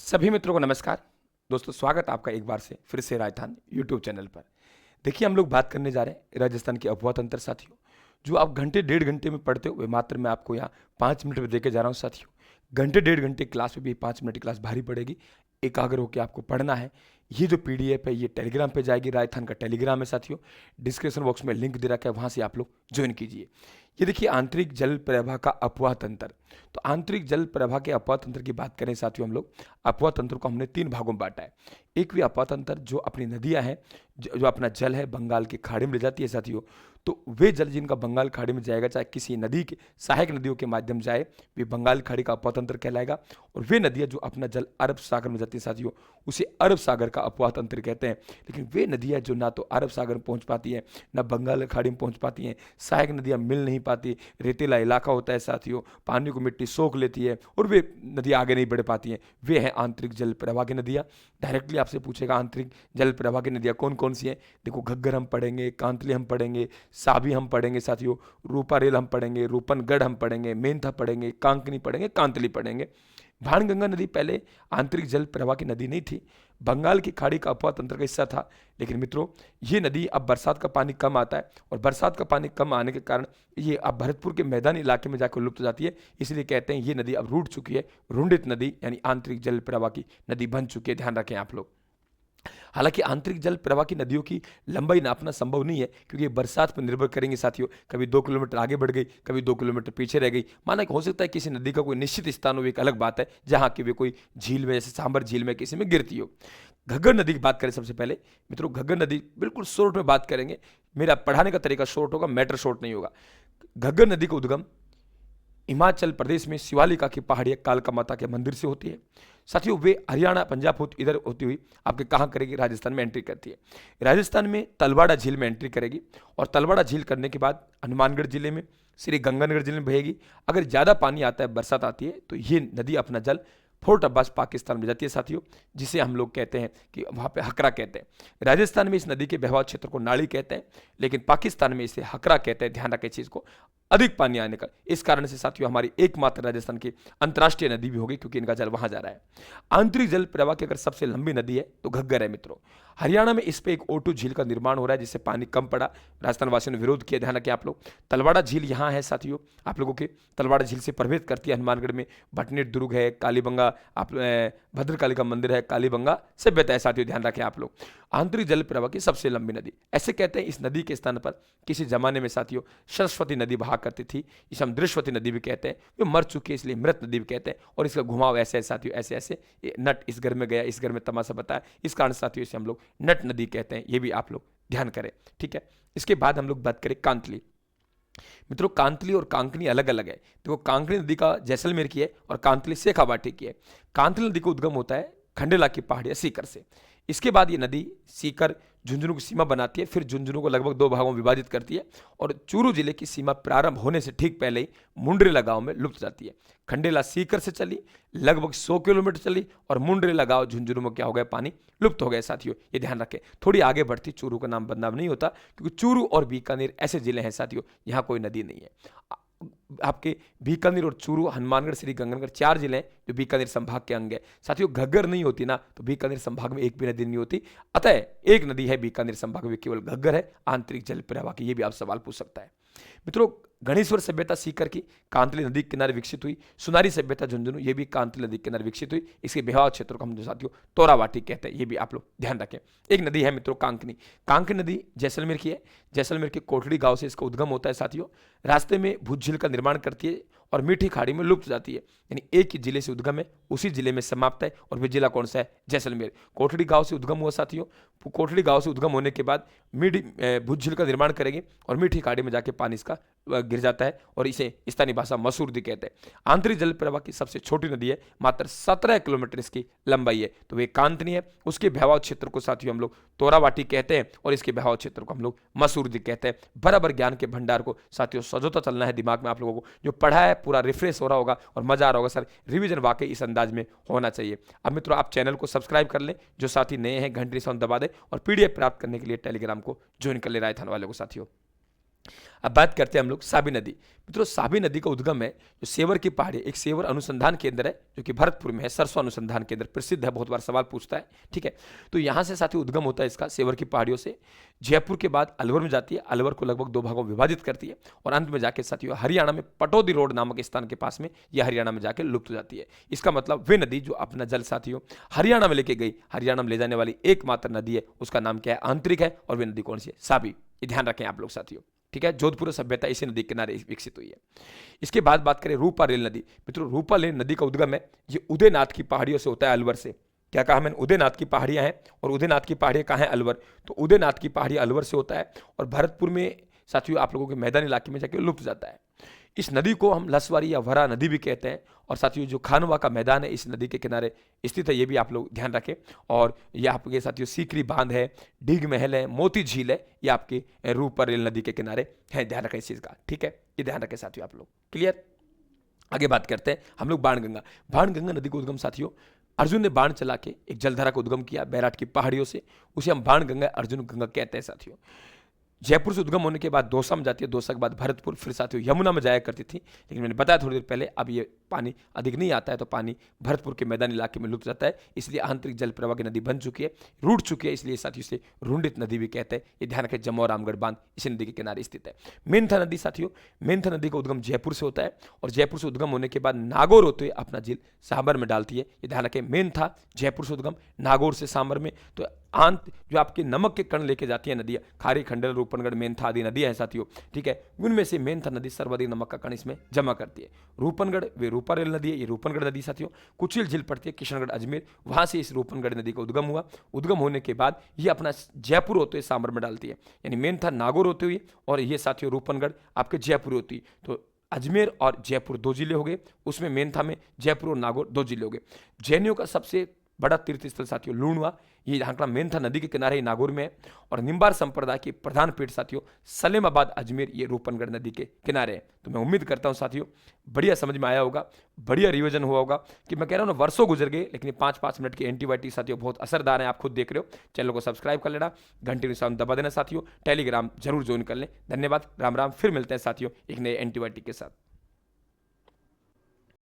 सभी मित्रों को नमस्कार। दोस्तों स्वागत आपका एक बार से फिर से राजस्थान यूट्यूब चैनल पर। देखिए हम लोग बात करने जा रहे हैं राजस्थान के अफवाह तंत्र साथियों। जो आप घंटे डेढ़ घंटे में पढ़ते हो वे मात्र मैं आपको यहाँ 5 मिनट में देके जा रहा हूँ साथियों। घंटे डेढ़ घंटे क्लास में भी 5 मिनट की क्लास भारी पड़ेगी। एकाग्र होकर आपको पढ़ना है। ये जो पीडीएफ है ये टेलीग्राम पे जाएगी। राजस्थान का टेलीग्राम है साथियों। डिस्क्रिप्शन बॉक्स में लिंक दे रखा है, वहाँ से आप लोग ज्वाइन कीजिए। ये देखिए आंतरिक जल प्रवाह का अपवाह तंत्र। तो आंतरिक जल प्रवाह के अपवाह तंत्र की बात करें साथियों, हम लोग अपवाह तंत्र को हमने 3 भागों में बांटा है। एक भी अपवाह तंत्र जो अपनी नदियां हैं, जो अपना जल है बंगाल की खाड़ी में ले जाती है साथियों। तो वे जल जिनका बंगाल खाड़ी में जाएगा, चाहे किसी नदी के सहायक नदियों के माध्यम जाए, वे बंगाल खाड़ी का अपवाह तंत्र कहलाएगा। और वे नदियां जो अपना जल अरब सागर में जाती है साथियों, उसे अरब सागर का अपवाह तंत्र कहते हैं। लेकिन वे नदियां जो ना तो अरब सागर में पहुंच पाती हैं, ना बंगाल खाड़ी में पहुंच पाती हैं, सहायक नदियां मिल नहीं पाती, रेतीला इलाका होता है साथियों, पानी को मिट्टी सोख लेती है और वे नदियां आगे नहीं बढ़ पाती हैं, वे हैं आंतरिक जल प्रवाह की नदियां। डायरेक्टली आपसे पूछेगा आंतरिक जल प्रवाह की नदियां कौन कौन सी हैं। देखो घग्गर हम पढ़ेंगे, कांतली हम पढ़ेंगे, साभी हम पढ़ेंगे साथियों, रूपारेल हम पढ़ेंगे, रूपनगढ़ हम पढ़ेंगे, मेंथा पढ़ेंगे, कांकनी पढ़ेंगे, कांतली पढ़ेंगे। भानगंगा नदी पहले आंतरिक जल प्रवाह की नदी नहीं थी, बंगाल की खाड़ी का अपवाह तंत्र का हिस्सा था। लेकिन मित्रों ये नदी अब बरसात का पानी कम आता है और बरसात का पानी कम आने के कारण ये अब भरतपुर के मैदानी इलाके में जाकर लुप्त हो जाती है। इसलिए कहते हैं ये नदी अब रूठ चुकी है, रुंडित नदी यानी आंतरिक जल प्रवाह की नदी बन चुकी है। ध्यान रखें आप लोग। हालांकि आंतरिक जल प्रवाह की नदियों की लंबाई नापना संभव नहीं है, क्योंकि ये बरसात पर निर्भर करेंगे साथियों। कभी 2 किलोमीटर आगे बढ़ गई, कभी 2 किलोमीटर पीछे रह गई। माना कि हो सकता है किसी नदी का कोई निश्चित स्थान हो, एक अलग बात है, जहां की वे कोई झील में, जैसे सांबर झील में किसी में गिरती हो। घग्गर नदी की बात करें सबसे पहले मित्रों, घग्गर नदी बिल्कुल शॉर्ट में बात करेंगे। मेरा पढ़ाने का तरीका शॉर्ट होगा, मैटर शॉर्ट नहीं होगा। घग्गर नदी का उद्गम हिमाचल प्रदेश में शिवालिका की पहाड़ी कालका माता के मंदिर से होती है साथियों। वे हरियाणा पंजाब होती इधर होती हुई आपके कहाँ करेगी, राजस्थान में एंट्री करती है। राजस्थान में तलवाड़ा झील में एंट्री करेगी और तलवाड़ा झील करने के बाद हनुमानगढ़ जिले में, श्री गंगानगर जिले में बहेगी। अगर ज़्यादा पानी आता है, बरसात आती है, तो ये नदी अपना जल फोर्ट अब्बास पाकिस्तान में जाती है साथियों, जिसे हम लोग कहते हैं कि वहाँ पे हकरा कहते हैं। राजस्थान में इस नदी के बहवाव क्षेत्र को नाली कहते हैं, लेकिन पाकिस्तान में इसे हकरा कहते हैं। ध्यान रखें चीज़ को, अधिक पानी आने का। इस कारण से साथियों हमारी एकमात्र राजस्थान की अंतर्राष्ट्रीय नदी भी होगी, क्योंकि इनका जल वहां जा रहा है। आंतरिक जल प्रवाह की अगर सबसे लंबी नदी है तो घग्गर है मित्रों। हरियाणा में इस पे एक O2 झील का निर्माण हो रहा है, जिससे पानी कम पड़ा। राजस्थान वासियों ने विरोध किया। ध्यान रखें आप लोग। तलवाड़ा झील यहाँ है साथियों, आप लोगों के तलवाड़ा झील से प्रवेश करती है हनुमानगढ़ में। भटनेर दुर्ग है, कालीबंगा आप भद्रकाली का मंदिर है, कालीबंगा सभ्यता है साथियों। ध्यान रखें आप लोग। आंतरिक जल प्रवाह की सबसे लंबी नदी, ऐसे कहते हैं इस नदी के स्थान पर किसी जमाने में साथियों सरस्वती नदी बहा करती थी। इसे हम दृश्यवती नदी भी कहते हैं। वो मर चुकी है इसलिए मृत नदी भी कहते हैं। और इसका घुमाव ऐसे है साथियों, ऐसे ऐसे नट इस घर में गया, इस घर में तमाशा बताया, इस कारण साथियों इसे हम लोग नट नदी कहते हैं। ये भी आप लोग ध्यान करें, ठीक है। इसके बाद हम लोग बात करें कांतली। मित्रों कांतली और कांकनी अलग अलग है। देखो कांकनी नदी का जैसलमेर की है और कांतली शेखावाटी की है। कांतली नदी का उद्गम होता है खंडेला की पहाड़ी सीकर से। इसके बाद ये नदी सीकर झुंझुनू की सीमा बनाती है, फिर झुंझुनू को लगभग 2 भागों में विभाजित करती है और चूरू जिले की सीमा प्रारंभ होने से ठीक पहले ही मुंडरेला गांव में लुप्त जाती है। खंडेला सीकर से चली, लगभग 100 किलोमीटर चली और मुंडरेला गांव झुंझुनू में क्या हो गया, पानी लुप्त हो गया साथियों। ये ध्यान रखें। थोड़ी आगे बढ़ती चूरू का नाम बदनाम नहीं होता, क्योंकि चूरू और बीकानेर ऐसे जिले हैं साथियों, यहाँ कोई नदी नहीं है। आपके बीकानेर और चूरू, हनुमानगढ़, श्री गंगानगर 4 जिले हैं जो बीकानेर संभाग के अंग है साथियों। घग्गर नहीं होती ना तो बीकानेर संभाग में एक भी नदी नहीं होती। अतः एक नदी है बीकानेर संभाग में, केवल घग्गर है आंतरिक जल प्रवाह की। ये भी आप सवाल पूछ सकता है मित्रों। गणेश्वर सभ्यता सीकर की कांतली नदी के किनारे विकसित हुई। सुनारी सभ्यता झुंझुनू, ये भी कांतली नदी के किनारे विकसित हुई। इसके बहाव क्षेत्र को हम जो साथियों तोरावाटी कहते हैं। ये भी आप लोग ध्यान रखें। एक नदी है मित्रों कांकनी। कांकनी नदी जैसलमेर की है। जैसलमेर के कोठड़ी गांव से इसका उद्गम होता है साथियों। रास्ते में भुज झील का निर्माण करती है और मीठी खाड़ी में लुप्त जाती है। यानी एक ही जिले से उद्गम है, उसी जिले में समाप्त है। और वह जिला कौन सा है, जैसलमेर। कोठड़ी गांव से उद्गम हुआ साथियों। कोठड़ी गांव से उद्गम होने के बाद मीठी भुज झील का निर्माण करेंगे और मीठी खाड़ी में जाके पानी इसका गिर जाता है और इसे स्थानीय भाषा मसूरदी कहते हैं। आंतरिक जल प्रवाह की सबसे छोटी नदी है, मात्र 17 किलोमीटर इसकी लंबाई है, तो वे कांतनी है। उसके बहाव क्षेत्र को साथियों हम लोग तोरावाटी कहते हैं और इसके बहाव क्षेत्र को हम लोग मसूरदी कहते हैं। बराबर ज्ञान के भंडार को साथियों सजोता चलना है दिमाग में। आप लोगों को जो पढ़ा है पूरा रिफ्रेश हो रहा होगा और मजा आ रहा होगा। सर रिवीजन वाकई इस अंदाज में होना चाहिए। अब मित्रों आप चैनल को सब्सक्राइब कर लें, जो साथी नए हैं घंटी साउंड दबा दें और पीडीएफ प्राप्त करने के लिए टेलीग्राम को ज्वाइन कर ले राजस्थान वाले को साथियों। अब बात करते हैं हम लोग साबी नदी। मित्रों, साबी नदी का उद्गम है जो सेवर की पहाड़ी, एक सेवर अनुसंधान केंद्र है जो कि भरतपुर में है। सरसों अनुसंधान केंद्र प्रसिद्ध है, बहुत बार सवाल पूछता है, ठीक है। तो यहाँ से साथी उद्गम होता है इसका, सेवर की पहाड़ियों से। जयपुर के बाद अलवर में जाती है, अलवर को लगभग 2 भागों में विभाजित करती है और अंत में जाके साथियों हरियाणा में पटौदी रोड नामक स्थान के पास में यह हरियाणा में जाके लुप्त हो जाती है। इसका मतलब वे नदी जो अपना जल साथियों हरियाणा में लेके गई, हरियाणा में ले जाने वाली एकमात्र नदी है, उसका नाम क्या है? आंतरिक है। और वे नदी कौन सी है? साबी। ये ध्यान रखें आप लोग साथियों, ठीक है। जोधपुर सभ्यता इसी नदी के किनारे विकसित हुई है। इसके बाद बात करें रूपा रेल नदी। मित्रों, रूपा रेल नदी का उद्गम है, ये उदयनाथ की पहाड़ियों से होता है, अलवर से। क्या कहा मैंने? उदयनाथ की पहाड़ियां हैं, और उदयनाथ की पहाड़ियां कहाँ हैं? अलवर। तो उदयनाथ की पहाड़ी अलवर से होता है और भरतपुर में साथियों आप लोगों के मैदानी इलाके में जाके लुप्त जाता है। इस नदी को हम लसवारी या वरा नदी भी कहते हैं। और साथियों जो खानवा का मैदान है इस नदी के किनारे स्थित है, ये भी आप लोग ध्यान रखें। और ये आपके साथियों सीकरी बांध है, डीग महल है, मोती झील है, ये आपकी रूपा रेल नदी के किनारे है। ध्यान रखें इस चीज़ का, ठीक है। ये ध्यान रखें साथियों आप लोग, क्लियर। आगे बात करते हैं हम लोग बाणगंगा। बाणगंगा नदी का उद्गम साथियों अर्जुन ने बाण चला के एक जलधारा का उद्गम किया बैराट की पहाड़ियों से, उसे हम बाणगंगा अर्जुन गंगा कहते हैं साथियों। जयपुर से उद्गम होने के बाद दौसा में जाती है, दौसा के बाद भरतपुर, फिर साथियों यमुना में जाया करती थी। लेकिन मैंने बताया थोड़ी देर पहले, अब ये पानी अधिक नहीं आता है तो पानी भरतपुर के मैदानी इलाके में लुप्त जाता है, इसलिए आंतरिक जल प्रवाह की नदी बन चुकी है, रूट चुकी है, इसलिए साथियों से रुंडित नदी भी कहते हैं। ये ध्यान रखें, जम्मू और रामगढ़ बांध इसी नदी के किनारे स्थित है। मेंथा नदी साथियों, मेंथा नदी का उद्गम जयपुर से होता है और जयपुर से उद्गम होने के बाद नागौर होते हुए अपना झील सांबर में डालती है। ये ध्यान रखें, मेंथा जयपुर से उद्गम, नागौर से सांबर में। तो आंत जो आपके नमक के कण लेके जाती है नदियाँ, खारी, खंडल, रूपनगढ़, मेंथा आदि नदियाँ हैं साथियों, ठीक है। उनमें से मेंथा नदी सर्वाधिक नमक का कण इसमें जमा करती है। रूपनगढ़ वे रूपा रेल नदी है, ये रूपनगढ़ नदी साथियों। कुचिल झील पड़ती है किशनगढ़ अजमेर, वहाँ से इस रूपनगढ़ नदी का उद्गम हुआ। उद्गम होने के बाद ये अपना जयपुर होते हुए सांबर में डालती है, यानी मेंथा नागौर होते हुए, और ये साथियों रूपनगढ़ आपके जयपुर होती है। तो अजमेर और जयपुर 2 जिले हो गए, उसमें मेंथा में जयपुर और नागौर 2 जिले हो गए। जैनियों का सबसे बड़ा तीर्थ स्थल साथियों लूणवा, ये जहाँ मेंथा नदी के किनारे नागौर में है। और निम्बार संप्रदाय की प्रधान पीठ साथियों सलेमाबाद अजमेर, ये रूपनगढ़ नदी के किनारे है। तो मैं उम्मीद करता हूँ साथियों बढ़िया समझ में आया होगा, बढ़िया रिवीजन हुआ होगा। कि मैं कह रहा हूँ ना, वर्षों गुजर गए लेकिन 5-5 मिनट की एंटीबायोटिक साथियों बहुत असरदार है, आप खुद देख रहे हो। चैनल को सब्सक्राइब कर लेना, घंटे निशान दबा देना साथियों, टेलीग्राम जरूर ज्वाइन कर लें। धन्यवाद, राम राम। फिर मिलते हैं साथियों एक नए एंटीबायोटिक के साथ।